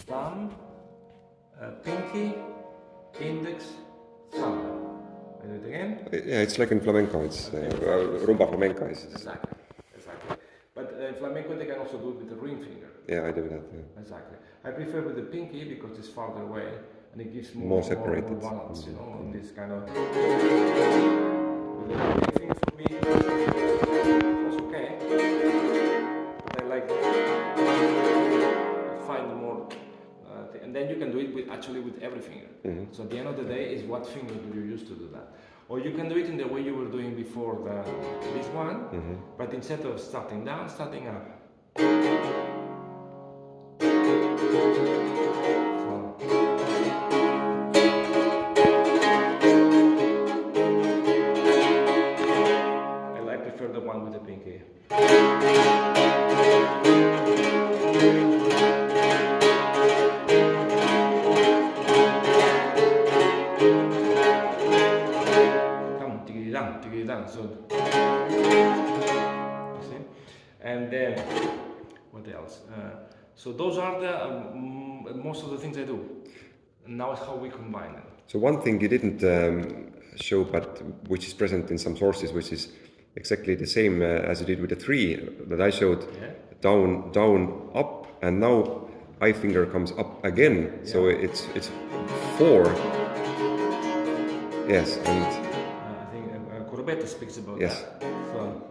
thumb, pinky, index, thumb. I do it again. Yeah, it's like in flamenco. It's rumba flamenca. Exactly. But in flamenco they can also do it with the ring finger. Yeah, I do that. Yeah. Exactly. I prefer with the pinky because it's farther away and it gives More separated. more balance, you know, this kind of. With the ring finger for me, it's okay. But I like to find more, and then you can do it with every finger. So at the end of the day, is what finger do you use to do that? Or you can do it in the way you were doing before this one, but instead of starting down, starting up. I prefer the one with the pinky. So, you see? And then, what else? So those are the most of the things I do. And now it's how we combine them. So one thing you didn't show, but which is present in some sources, which is exactly the same as you did with the three that I showed. Yeah. Down, down, up, and now eye finger comes up again. Yeah. So it's 4. Yes, and. Corbetta speaks about yes. that. So,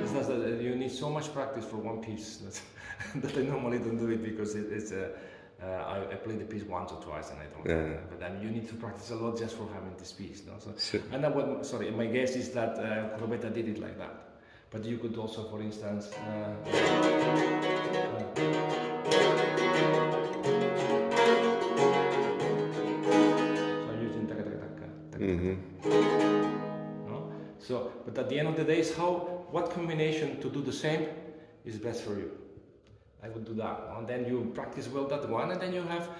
it's just that you need so much practice for one piece that I normally don't do it because I play the piece once or twice and I don't. Yeah. But then you need to practice a lot just for having this piece. No? So, and my guess is that Corbetta did it like that. But you could also, for instance. No? So, but at the end of the day, is what combination to do the same is best for you. I would do that, and then you practice well that one, and then you have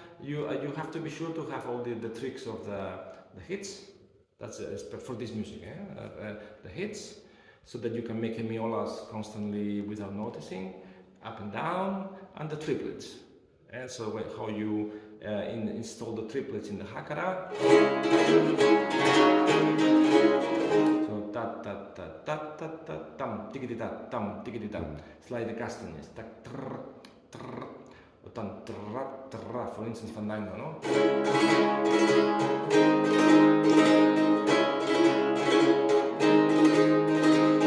to be sure to have all the tricks of the hits. That's for this music, the hits, so that you can make hemiolas constantly without noticing, up and down, and the triplets. And so how you install the triplets in the hakara. So ta ta ta ta ta ta tam tikiti ta tam tikiti ta. Slide the castanets. Ta trr trr. Or tam trr trr. For instance, fandango, no?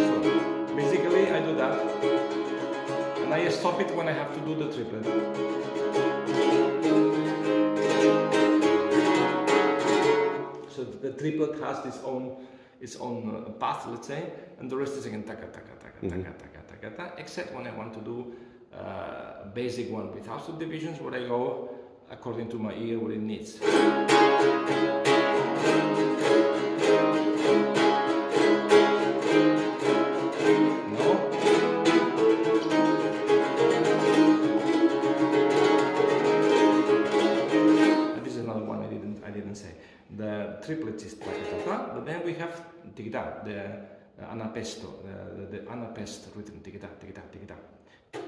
So basically, I do that, and I stop it when I have to do the triplet. So the triplet has its own path, let's say, and the rest is again taka taka taka taka taka taka taka. Except when I want to do a basic one without subdivisions, where I go according to my ear where it needs. The triplets is ta-ta-ta-ta, but then we have tigita, the anapesto, the anapest rhythm, tigita, tigita, tigita.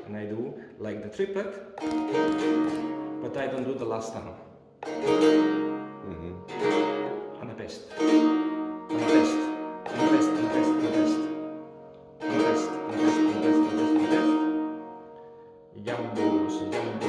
And I do like the triplet, but I don't do the last time. Anapest, anapest, anapest, anapest, anapest, anapest, anapest, anapest, anapest, anapest. Jambos, jambos.